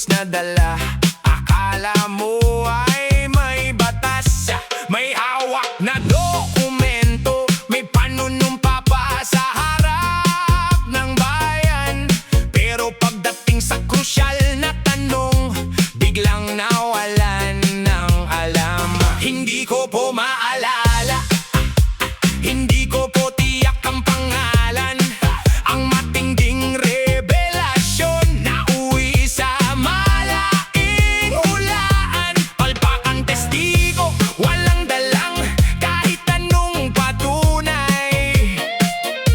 witness na dala. Akala mo ay may batas, may hawak na dokumento, may panunumpa pa sa harap ng bayan. Pero pagdating sa krusyal na tanong, biglang nawalan ng alam. Hindi ko po maalala, hindi ko po tiyak ang pangalan. Ang matinding revelasyon na uwi sa malaking hulaan. Palpak ang testigo, walang dalang kahit anong patunay.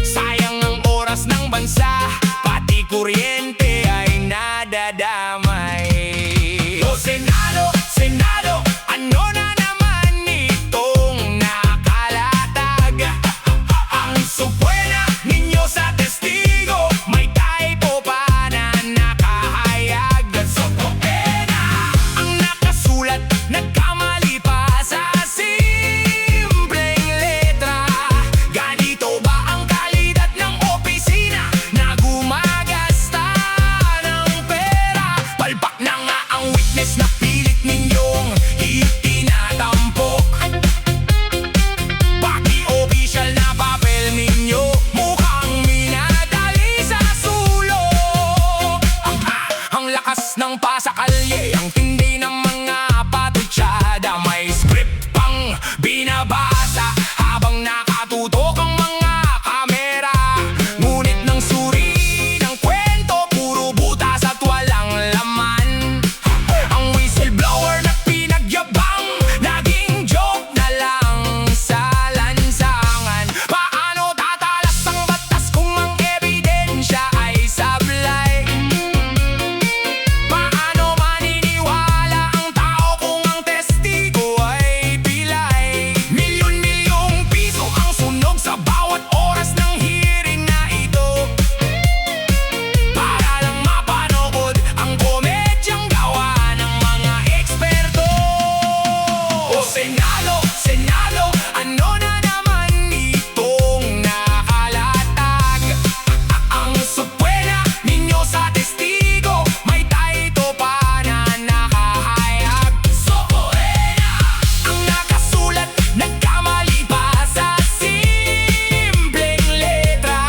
Sayang ang oras ng bansa, pati kuryente ay nadadamay. O Senado, Senado, ano na naman itong nakalatag? Ang supwena ninyo sa testigo, may typo pa na nakahayag. Sopopena ang nakasulat, nagkamali pa sa simpleng letra. Ganito ba ang kalidad ng opisina na gumagasta ng pera? Palpak na nga ang witness na pilit ninyong itinatampok. Pati official na papel ninyo mukhang minadali sa sulok. Ang lakas ng pasakalye, ang tindi ng mga patutsada. May script pang binabasa habang nakatutok ang mga kamera. Ngunit ng suri ng kwento, puro butas at walang laman. Ang whistleblower na pinagyabang, naging joke na lang sa lansangan. Paano tatalas ang batas kung ang ebidensya ay sablay? Paano maniniwala ang tao kung ang testigo ay pilay? Milyon-milyong piso ang sunog sa bawat oras ng hearing na ito, para lang mapanood ang komedyang gawa ng mga eksperto. O Senado, Senado, ano na naman itong nakalatag? Ang supwena ninyo sa testigo, may typo pa na nakahayag. Sopoena ang nakasulat, nagkamali pa sa simpleng letra.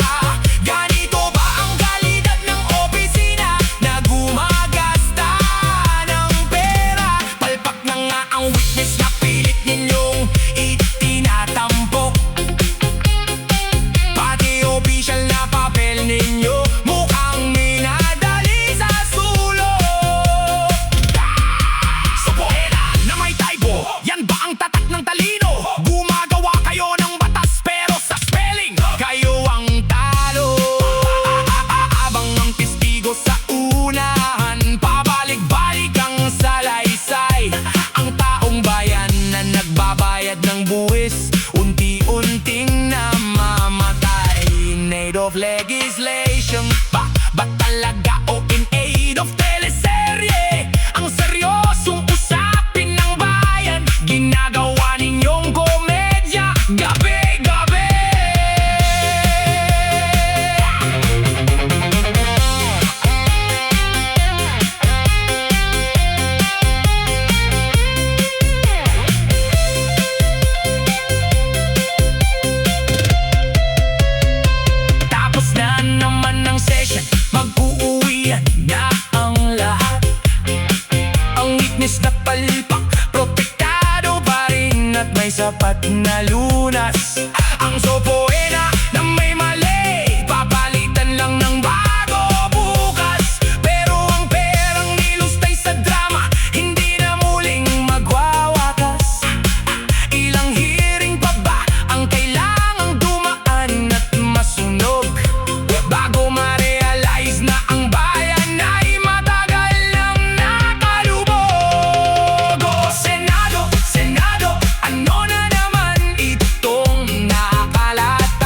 Ganito ba ang kalidad ng opisina na gumagasta ng pera? Palpak na nga ang witness na pilit ninyong itinatampok. Pati official na papel ninyo mukhang minadali sa sulok. Sopoena na may typo, yan ba ang tatak ng talino? Gumagawa kayo ng batas pero sa spelling kayo ang talo. Abang ang testigo sa unahan, pabalik-balik ang salaysay. Ang taong bayan na nagbabayad ng buwis, unti-unting namamatay. In aid of legislation ba talaga o in aid of teleserye? Ang seryosong usapin ng bayan, ginagawa ninyong komedya gabi-gabi. Tapos na naman ang session, mag-uuwian na ang lahat. Ang witness na palpak, protektado pa rin at may sapat na lunas. Ang sopoena na may mali, papalitan lang ng bago bukas. Pero ang perang nilustay sa drama, hindi na muling magwawakas. Ilang hearing pa ba ang kailangang dumaan at masunog bago ma-realize na ang bayan ay matagal nang nakalubog? O Senado, Senado, ano na naman itong nakalatag?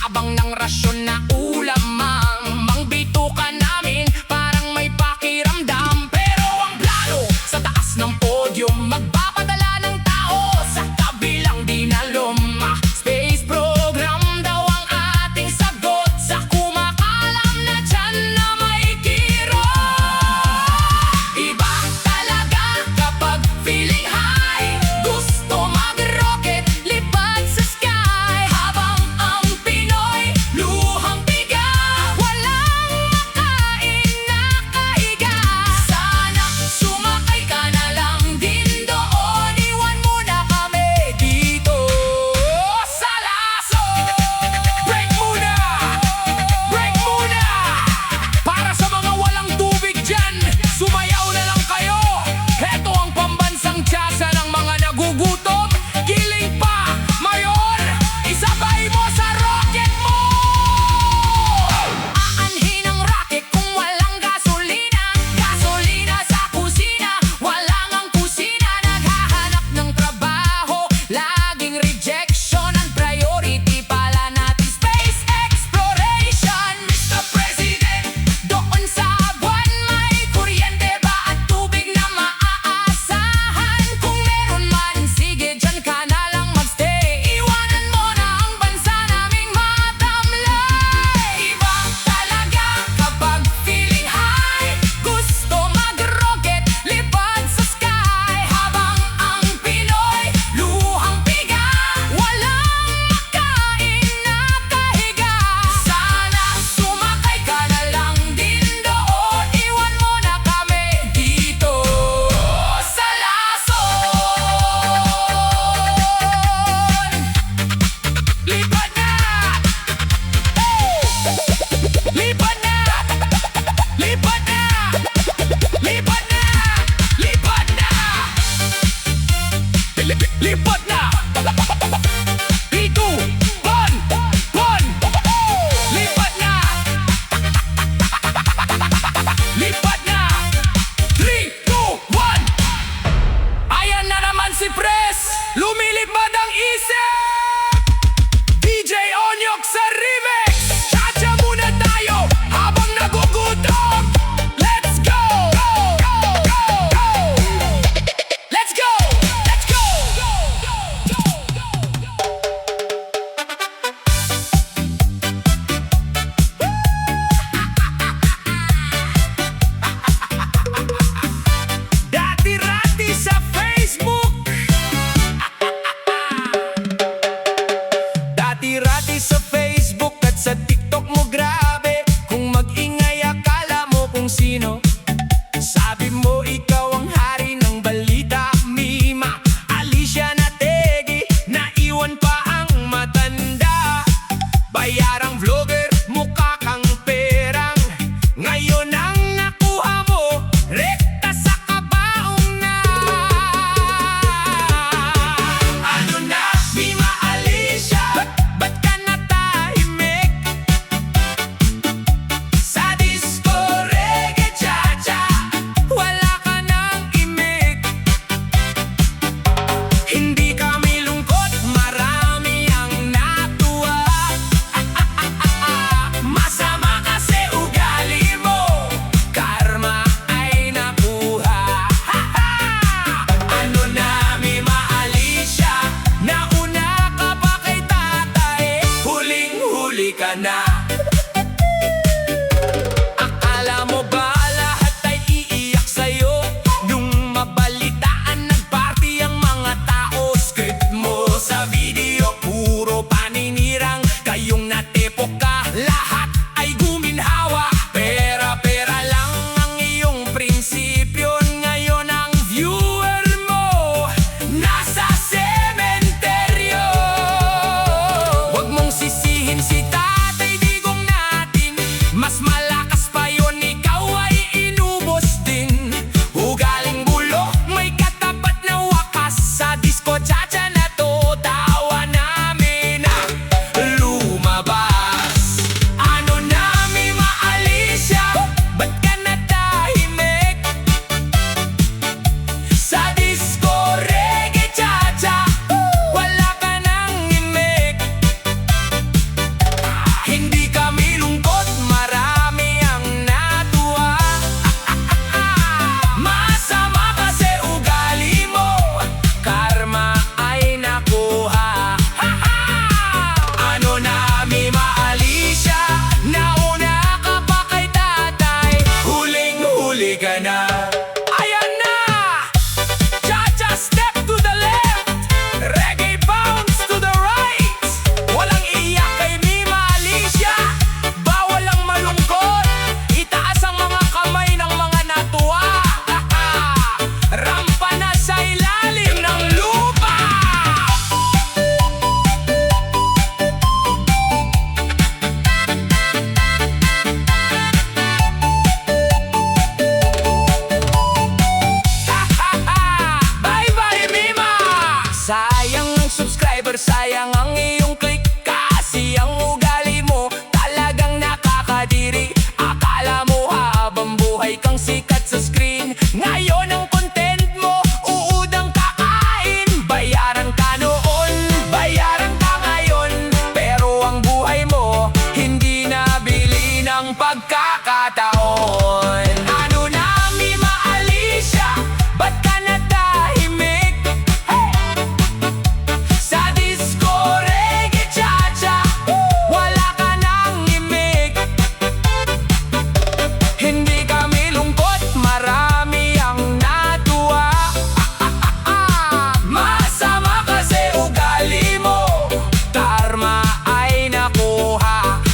Abang ng rasyon na ulamang mangbitukan namin, parang may pakiramdam. Pero ang plano sa taas ng podium, magpapadala ng tao sa kabilang dinalom. Space program daw ang ating sagot sa kumakalam na tiyan na may kirot. Iba talaga kapag feeling high, gusto mag-rocket, lipad sa sky. Habang ang Pinoy luhang piga, walang makain na kahiga. Sana sumakay ka na lang din doon, iwan mo na kami dito sa laso. Break muna! Break muna! Para sa mga walang tubig dyan, sumayaw na lang kayo. Heto ang pambansang tiyasa ng mga nagugutom. Giling pa, Mayor! Isabay mo sa rocket mo! Aanhin ang rocket kung walang gasolina. Gasolina sa kusina, walang ang kusina. Naghahanap ng trabaho, laging rejection. Ang priority pala natin space exploration. Mr. President, doon sa buwan may kuryente ba at tubig na maaasahan? Kung meron man, sige dyan ka na lang magstay. Iwanan mo na ang bansa naming matamlay. Iba talaga kapag feeling high, gusto mag-rocket, lipad sa sky. Habang ang Pinoy luhang piga, walang makain na kahiga. Sana sumakay ka na lang din doon, iwan mo na kami dito sa lason. Lipad na! Lipad na! Lipad na! Lipad na! Lipad na! Lipad na! 3, 2, 1! Lipad na! Lipad na! 3, 2, 1! Ayan na naman si Pres! Lumilipad ang isip! DJ Onyok sa remix! Chacha muna tayo habang nagugutom! Let's go! Go! Go! Go! Go! Let's go! Let's go! Dati-rati sa Facebook, dati-rati sa Facebook at sa TikTok mo, grabe. Kung mag-ingay akala mo kung sino. Sabi mo ikaw ang hari ng balita. Mima, Alicia na tegi, naiwan pa ang matanda. Bayarang vlogger, mukha kang perang. Ngayon ang nakuha mo, rekta sa kabaong na. Ano na, Mima Alicia? Ba't ka natahimik? Sa disco, reggae, cha-cha, wala ka nang imik. Hindi kami lungkot, marami ang natuwa. Masama kasi ugali mo, karma ay nakuha. Ano na, Mima Alicia? Nauna ka pa kay tatay, huling-huli ka na. Akala mo ba lahat ay iiyak sa'yo? Nung mabalitaan nagparty ang mga tao, script mo sa video, puro paninirang. Kayong natepok ka, lahat ay guminhawa. Pera-pera lang ang iyong prinsipyo. Ngayon ang viewer mo nasa sementeryo. Huwag mong sisihin si tatay, di pagkakataon. Ano na mi maalisya, ba't ka natahimik? Hey! Sa disco, reggae, cha-cha, wala ka nang imik. Hindi kami lungkot, marami ang natuwa. Masama kasi ugali mo, karma ay nakuha.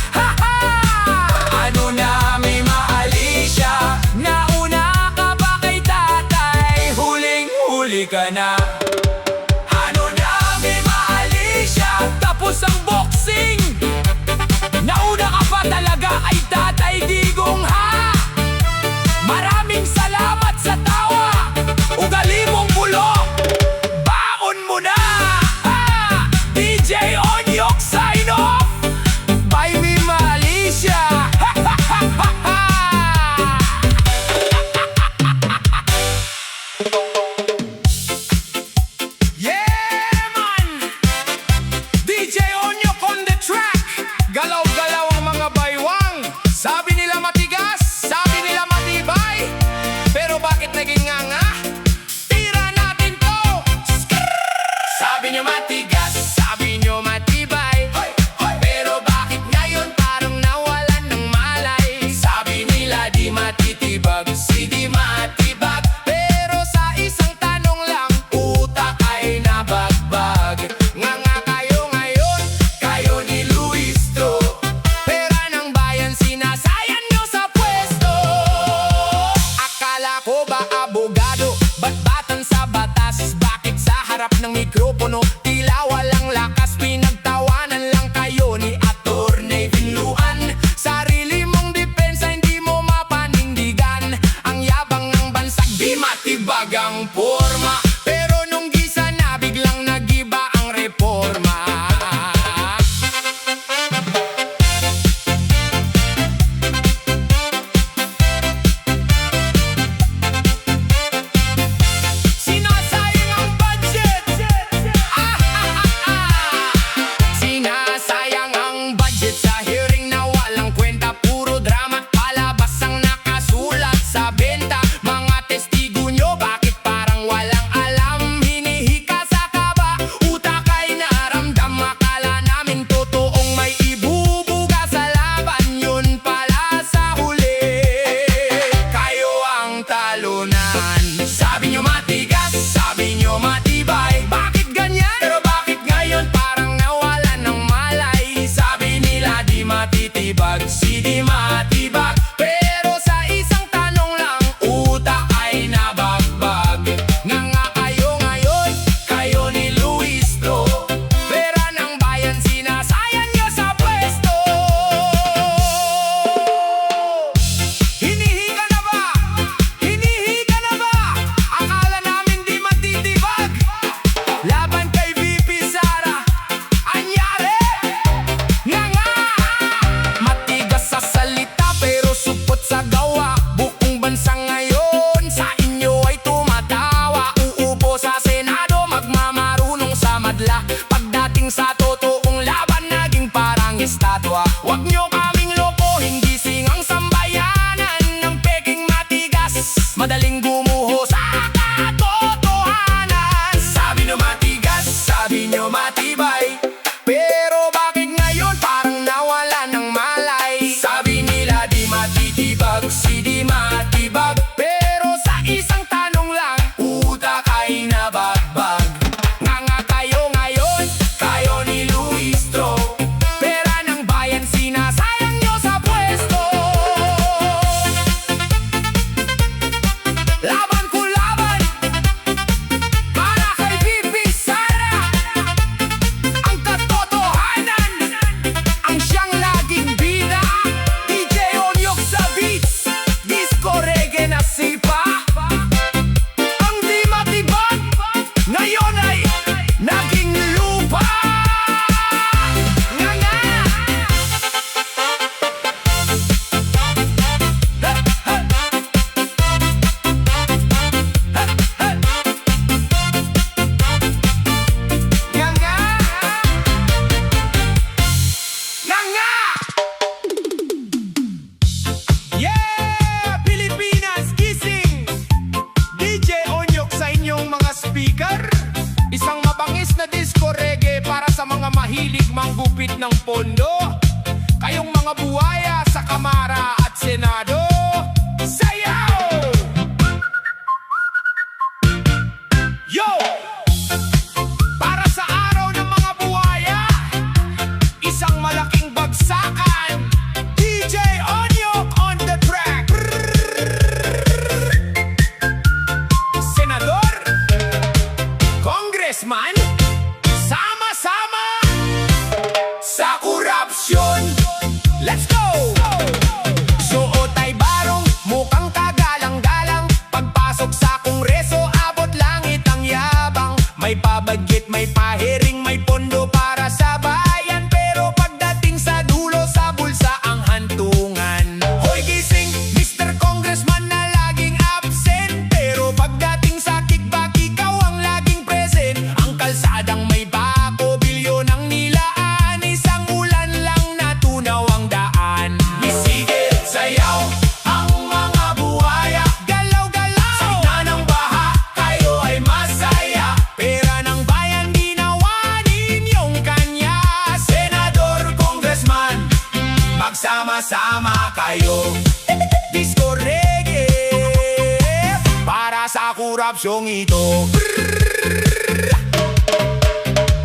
Ano na may maalisya, nauna ka ba kay tatay? Huling-huli ka na. Ano na may maalisya, tapos ang boxing. Nauna ka pa talaga kay tatay Digong, ha? Maraming salamat sa tawa, ugali mong bulok, baon mo na. DJ Onyok sign off, by me Maalisya. Yeah man, DJ Onyok on the track. Galaw-galaw ang mga baywang. Sabi nila matigas, sabi nila matibay, pero bakit naging nga? Tira natin to. Sabi nyo matigas, sabi nyo matibay, pero bakit ngayon parang nawalan ng malay? Sabi nila di matitibag, si di matibag, pero sa isang tanong lang, utak ay nabagbag. Nga kayo ngayon, kayo ni Luis Tro, pera ng bayan sinasayan nyo sa pwesto. Akala ko ba abogado, batbatan sa batas, bakit sa harap ng mikropono tila walang lakas? Pinagtawanan lang kayo ni Attorney Vinluan. Sarili mong depensa hindi mo mapanindigan, ang yabang ng bansag di matibag ang forma, pero nung gisa na biglang nagiba ang reforma. Sinasayang ang budget. Sinasayang ang budget sa hearing na walang kwenta. Puro drama at palabas ang nakasulat sa benta. Mga testigo nyo, bakit parang walang alam? Hinihika sa kaba, utak ay naramdam. Akala namin totoong may ibubuga sa laban, yun pala sa huli kayo ang talunan. Sabi nyo matigas, sabi nyo matibay, bakit ganyan? Pero bakit ngayon parang nawalan ng malay? Sabi nila di matitibag, si di matibag, pero sa isang tanong lang, utak ay nabagbag. Nga kayo ngayon, kayo ni Luis Tro, pera ng bayan sinasayan nyo sa pwesto. Hinihika na ba? Hinihika na ba? Akala namin di matitibag, laban kay VP Sara, anyari? Nga matigas sa salita pero supot sa gawa. Buong bansa ngayon sa inyo ay tumatawa. Uupo sa Senado, magmamarunong sa madla. Pagdating sa totoong laban, naging parang estatwa. Huwag nyo kaming lokohin, gising ang sambayanan ng peking matigas. Madaling gumuho sa katotohanan. Sabi nyo matigas, sabi nyo matibay, pero bakit ngayon parang nawala ng malay? Sabi nila di matitibag, si di matibag, pero sa isang tanong lang, utak ay nabagbag. Nga kayo ngayon, kayo ni Luis Tro, pera ng bayan sinasay manggupit ng pondo. Kayong mga buhaya sa Kamara at Senado, sayaw! Yo! Para sa araw ng mga buhaya, isang malaking bagsakan. DJ Onyok on the track. Senador, Congressman, sama-sama sa korupsyon. Let's go! Suot ay barong, mukhang kagalang-galang. Pagpasok sa kongreso, abot langit ang yabang. May pabagit, may pahiring, may pondo para sa bayan. Pero pagdating sa dulo, sa bulsa ang hantungan. Hoy gising, Mr. Congressman na laging absent. Pero pagdating sa kickback, ikaw ang laging present. Ang kalsadang may bako, bilyon ang nilaan. Isang ulan lang natunaw ang daan. Misigit, sayaw, ang mga buhaya. Galaw-galaw, sa gitna ng baha, kayo ay masaya. Pera ng bayan, ginawanin yung kanya. Senador, Congressman, magsama-sama kayo. Disco reggae, para sa korupsyong ito.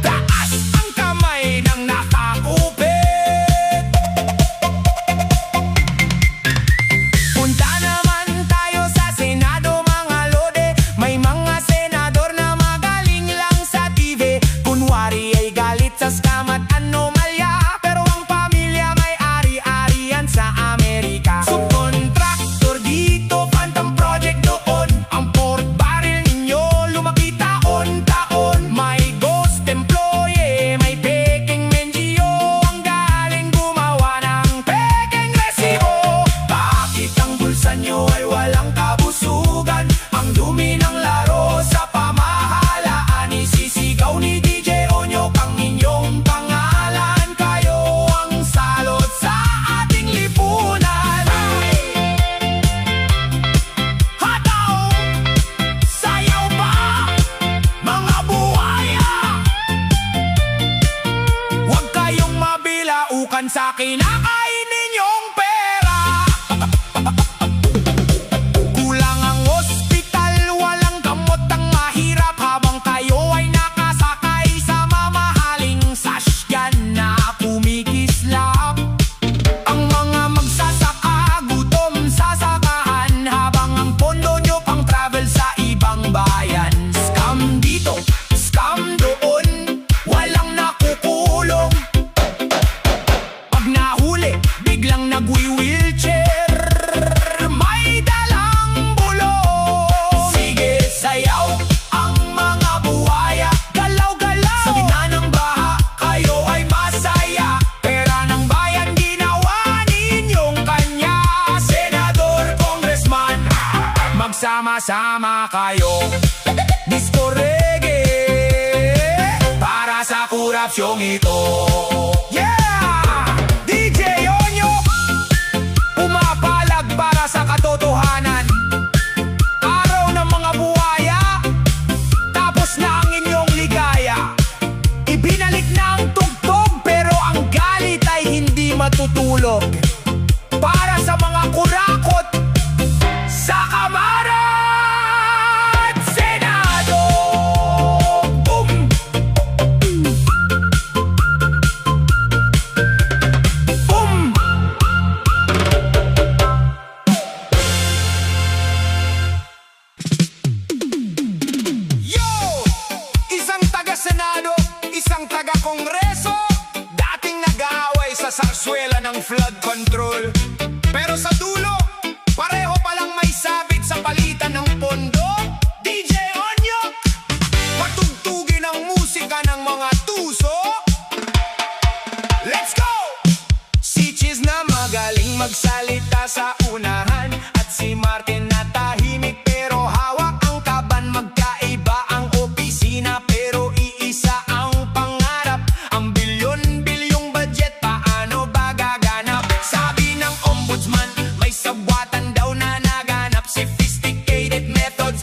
Taas ang kamay ng nakakupit. Punta naman tayo sa Senado, mga lode. May mga senador na magaling lang sa TV. Kunwari ay galit sa scam at anomalya. Pero ang pamilya may ari-arian sa Amerika. Subcontractor dito, phantom project doon. Ang port barrel ninyo lumaki taon-taon. May ghost employee, may peking mendiyo. Ang galing gumawa ng peking resibo. Bakit ang bulsa nyo ay walang kabusugan? Ang dumi ng laro sa pamahalaan. Isisigaw ni DJ Onyok ang inyong pangalan. Kayo ang salot sa ating lipunan. Hataw, sayaw pa, mga buhaya. Huwag kayong mabilaukan sa kinakain ninyong pera. Kulang ang ospital, walang gamot ang mahirap. Habang kayo ay nakasakay sa mamahaling sasyan na kumikislap. Ang mga magsasaka, gutom sa sakahan. Habang ang pondo nyo pang travel sa ibang bayan. Scam dito, scam doon, walang nakukulong. Pag nahuli, biglang nagwi-wheelchair. May dalang bulong. Sige, sayaw, ang mga buhaya. Galaw-galaw, sa gitna ng baha, kayo ay masaya. Pera ng bayan, ginawanin yung kanya. Senador, Congressman, magsama-sama kayo. Disco reggae, para sa korupsyong ito. Yeah! DJ Onyok, pumapalag para sa katotohanan. Araw ng mga buhaya, tapos na ang inyong ligaya. Ibinalik na ang tugtog, pero ang galit ay hindi matutulog. Para sa mga kurakot sa Kamara at Senado. Boom! Boom! Yo! Isang taga-Senado, isang taga-Kongreso, dating nag-aaway sa sarsuela ng flood control. Pero sa dulo, pareho palang may sabit sa palitan ng pondo. DJ Onyok, patugtugin ang musika ng mga tuso. Let's go! Si Chiz na magaling magsalita sa unahan, at si Martin na tahimik pero hawak ang kaban. Magkaiba ang opisina pero iisa ang pangarap. Ang bilyon-bilyong budget, paano ba gaganap? Sabi ng ombudsman, may sabwatan daw na naganap. Sophisticated methods,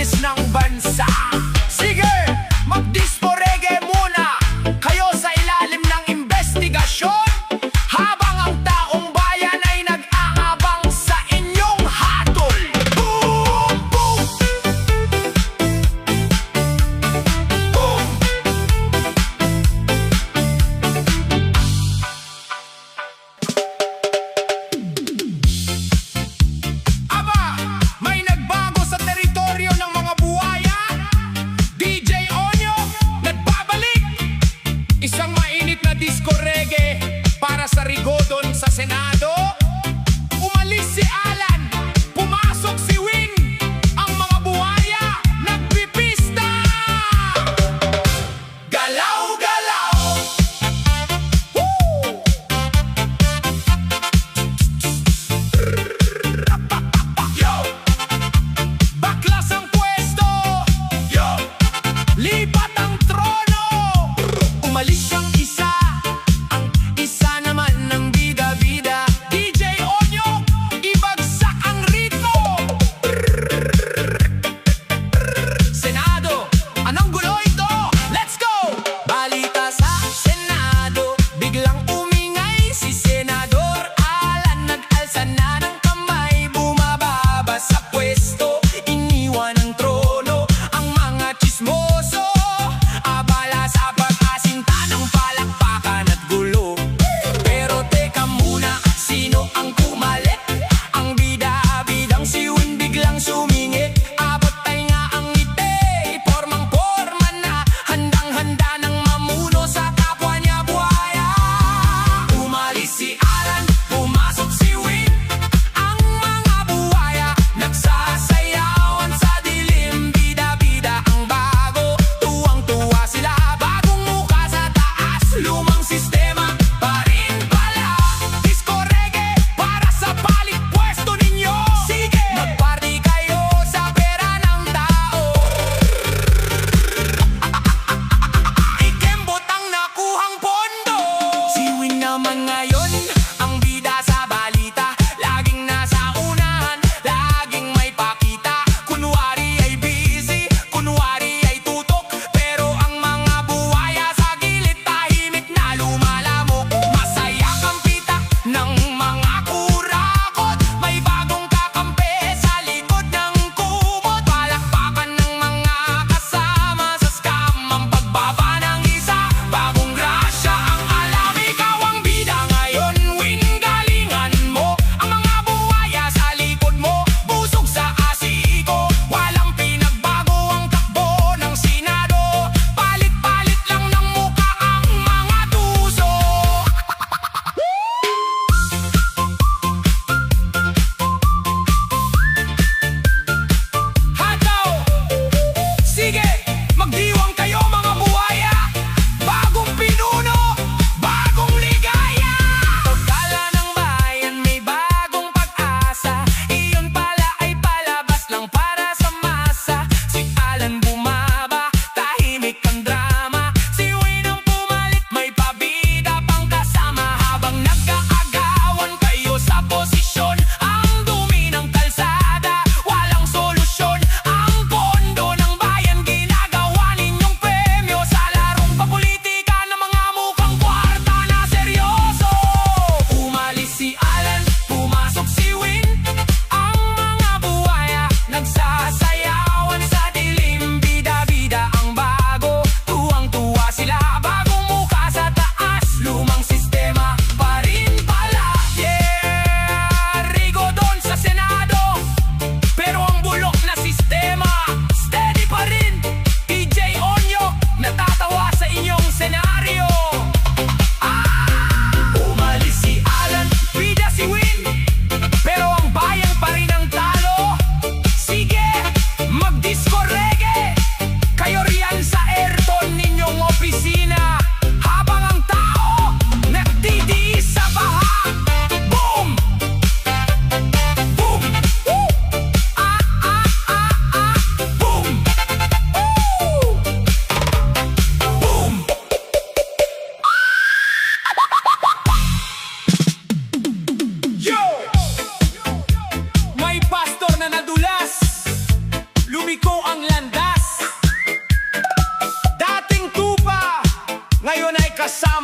hugis ng bansa. Sige, mag-disco reggae muna kayo sa ilalim ng investigasyon, habang ang taong bayan ay nag-aabang sa inyong hatol. Boom! Boom! Boom! Aba, may nagbago sa teritoryo ng mga buhaya.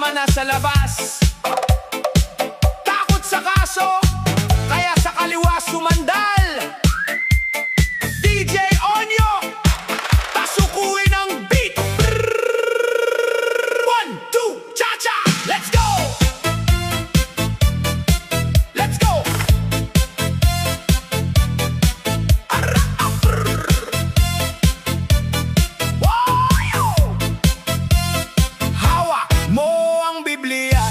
kasama na sa labas. Takot sa kaso, kaya sa kaliwa sumandal. DJ Onyo, pasukuin ang beat. 1, 2, cha-cha, let's go! Let's go! Hawak mo ang Biblia,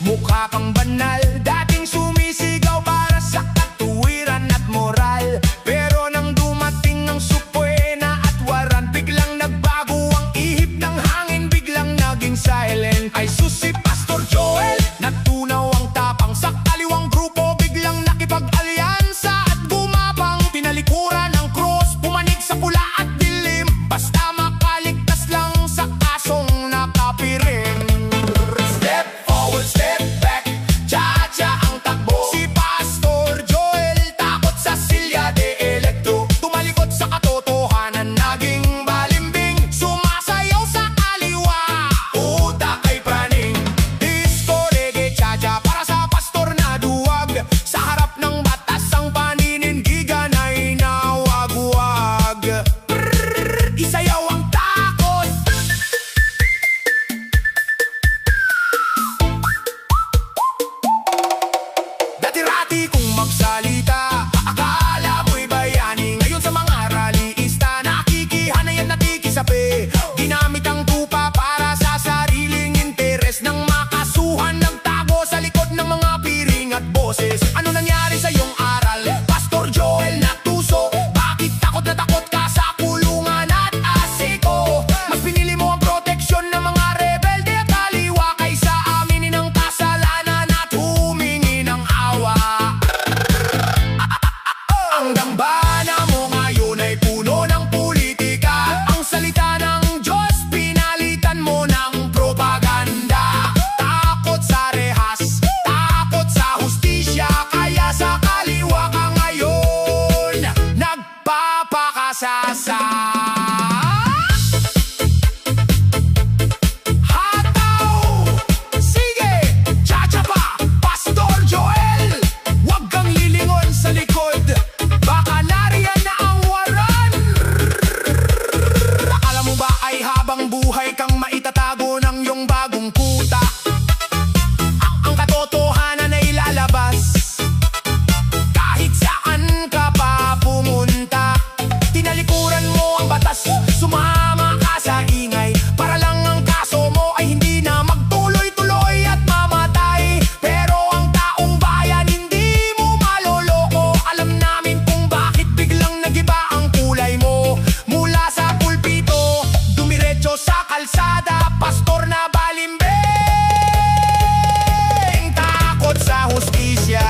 mukha kang banal. Dating sumisigaw para sa katuwiran at moral. Pero nang dumating ang supuena at waran, biglang nagbago ang ihip ng hangin, biglang naging silent. Ay sus, si Pastor Joel, natunaw ang tapang. Sa kaliwang grupo biglang nakipag-alyansa at gumapang. Pinalikuran ang cross, pumanig sa pula at dilim. Basta makaligtas lang sa kasong nakapiring. Step forward, step back, cha-cha ang takbo. Si Pastor Joel, takot sa Silya de Electro. Tumalikod sa katotohanan, naging balimbing. Sumasayaw sa kaliwa, utak ay praning. Disco, reggae, cha-cha, para sa pastor na duwag. Sa harap ng batas, ang paninindigan ay nawagwag. Isayaw ang takot. Dati-rati kung magsalita, akala mo'y bayani. Ngayon sa mga rallyista, nakikihanay at nakikisapi. Ginamit ang tupa para sa sariling interes. Nang makasuhan, nagtago sa likod ng mga piring at boses. Ano nangyari sa iyong aral, Pastor Joel Natuso? Bakit takot na takot ka sa kulungan at asiko? Mas pinili mo ang proteksyon ng mga rebelde at kaliwa kaysa aminin ang kasalanan at humingi ng awa. Ang dambana mo ngayon ay puno ng politika. Ang salita ng Diyos pinalitan mo ng propaganda. Takot sa rehas, takot sa hustisya, kaya sa kaliwa ka ngayon nagpapakasasa. Hataw! Sige! Cha-cha pa! Pastor Joel! Huwag kang lilingon sa likod, baka nariyan na ang waran. Akala mo ba ay habang buhay kang maitatago ng iyong bagong kuta? Ang katotohanan ay lalabas kahit saan ka pa pumunta. Tinalikuran mo ang batas, sumama ka sa ingay, para lang ang kaso mo ay hindi na magtuloy-tuloy at mamatay. Pero ang taong bayan hindi mo maloloko. Alam namin kung bakit biglang nagiba ang kulay mo. Mula sa pulpito, dumiretso sa kalsada, pastor na balimbing. Takot sa hustisya.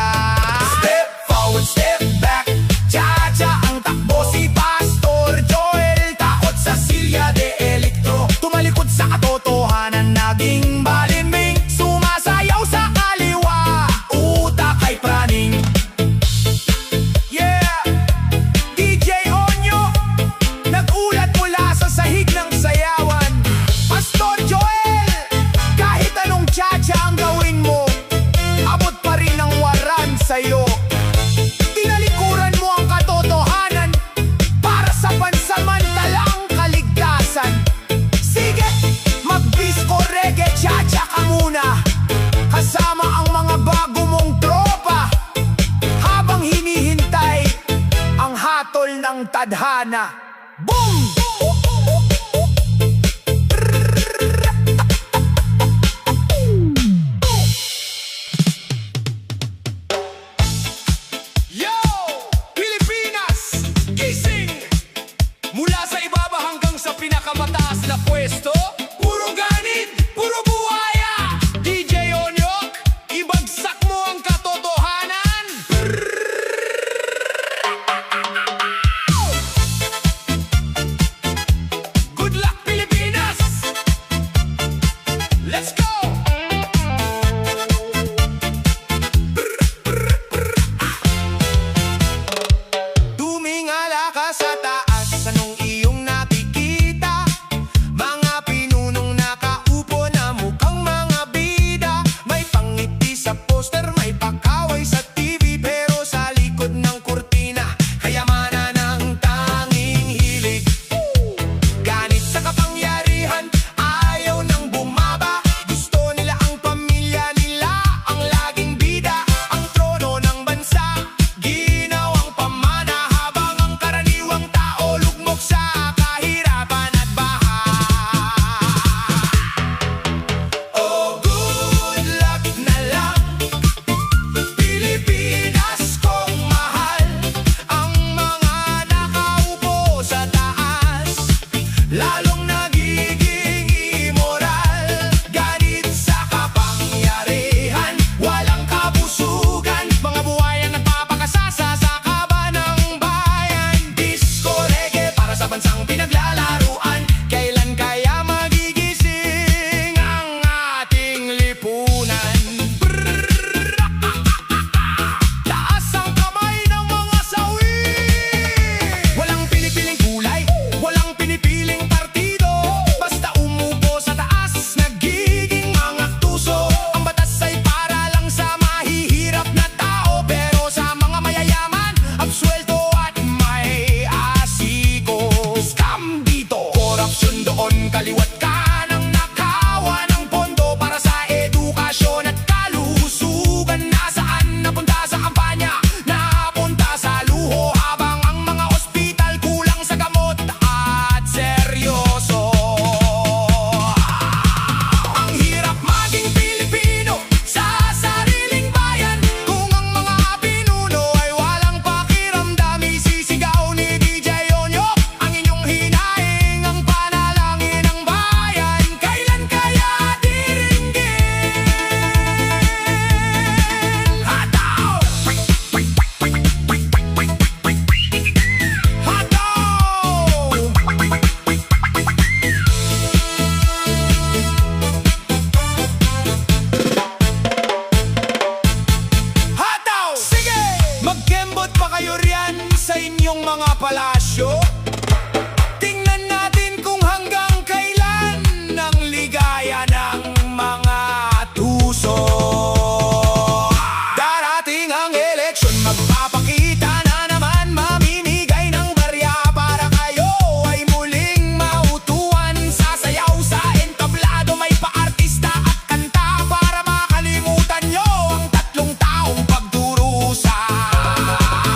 Step forward, step back, cha-cha ang takbo. Si Pastor Joel, takot sa Silya de Electro. Tumalikod sa katotohanan, naging balimbing. Sumasayaw sa kaliwa, utak ay praning. Yeah! DJ Onyo, nagulat mula sa sahig ng sayawan. Pastor Joel, kahit anong cha-cha ang gawin mo, abot pa rin ang waran sa'yo. Tinalikuran mo ang katotohanan para sa pansamantalang kaligtasan. Sige, mag-disco, reggae, cha-cha ka muna, kasama ang mga bago mong tropa, habang hinihintay ang hatol ng tadhana. Boom! Yo! Pilipinas! Gising! Mula sa ibaba hanggang sa pinakamataas na pwesto, puro ganit, puro buhaya. DJ Onyok, ibagsak mo ang katotohanan. lalong nagiging immoral. Ganit sa kapangyarihan, walang kabusugan. Mga buhayan nagpapakasasa sa kaban ng bayan. Disco reggae para sa bansang pinaglalaruan. Kailan kaya magigising ang ating lipunan? Taas ang kamay ng mga sawi. Walang pinipiling kulay, walang pinipiling partido. Basta umupo sa taas, nagiging mga tuso. Ang batas ay para lang sa mahihirap na tao, pero sa mga mayayaman, absuelto at may asiko. Scam dito, korupsyon doon, kaliwat kanang nakawa ng pondo para sa edukasyon at kalusugan. Nasaan napunta sa kampanya, napunta sa luho, habang ang mga ospital kulang sa gamot at seryoso. Ang hirap maging Pilipino sa sariling bayan, kung ang mga pinuno ay walang pakiramdam. Isisigaw ni DJ Onyok ang inyong hinaing, ang panalangin ng bayan. Kailan kaya diringgin? Hataw! Hataw! Sige! Magkembot pa kayo riyan sa inyong mga palasyo. Tingnan natin kung hanggang kailan ang ligaya ng mga tuso. Darating ang eleksyon, magpapakita na naman, mamimigay ng barya para kayo ay muling mautuan. Sasayaw sa entablado, may paartista at kanta para makalimutan nyo ang 3 taong pagdurusa.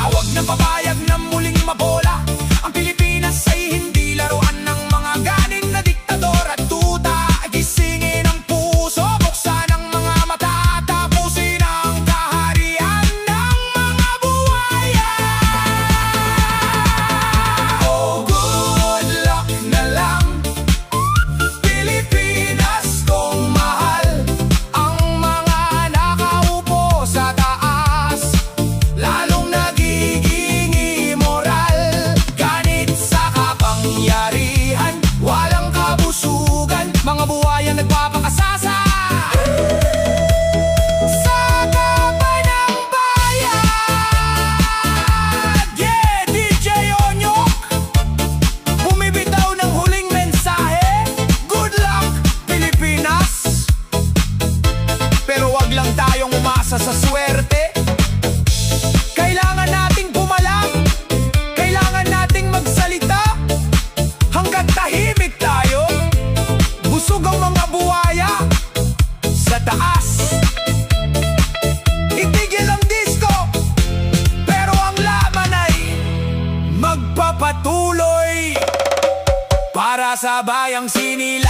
Huwag na papayag na muling mabola. Ang Pilipinas ay hindi laruan ng mga ganing na diktador at tuta. Gisingin ang puso, buksan ang mga mata, tapusin ang kaharian ng mga buhaya. Oh, good luck na lang, Pilipinas kong mahal. Ang mga nakaupo sa taas, lalong nagiging immoral. Ganit sa kapangyarihan, walang kabusugan. Mga buhayan nagpapakasasa sa kaban ng bayan. Yeah, DJ Onyok, bumibitaw ng huling mensahe. Good luck, Pilipinas. Pero wag lang tayong umasa sa swerte. Kailangan nating pumalang, kailangan nating magsalita. Hanggang tahimik tayo, busog ang mga buhaya sa taas. Itigil ang disco, pero ang laban ay magpapatuloy para sa bayang sinilangan.